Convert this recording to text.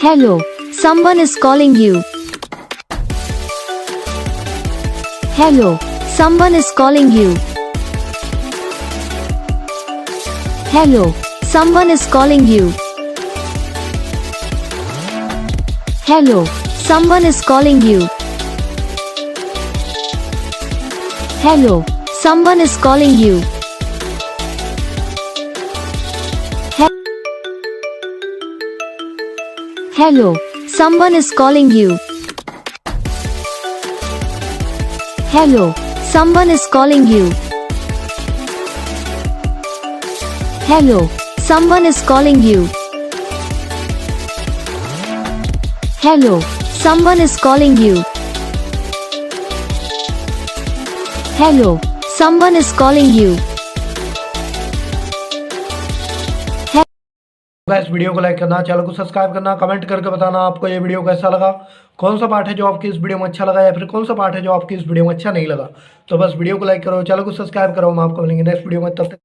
Hello, someone is calling you. Hello, someone is calling you. Hello, someone is calling you. Hello, someone is calling you. Hello, someone is calling you. Hello, someone is calling you. Hello, someone is calling you. Hello, someone is calling you. Hello, someone is calling you. Hello, someone is calling you. इस video को like करना, channel को subscribe करना, comment करके बताना आपको ये video कैसा लगा, कौन सा पार्ट है जो आपकी इस वीडियो में अच्छा लगा या फिर कौन सा पार्ट है जो आपकी इस वीडियो में अच्छा नहीं लगा। तो बस वीडियो को लाइक करो, चैनल को सब्सक्राइब करो। हम आपको मिलेंगे नेक्स्ट वीडियो में, तब तक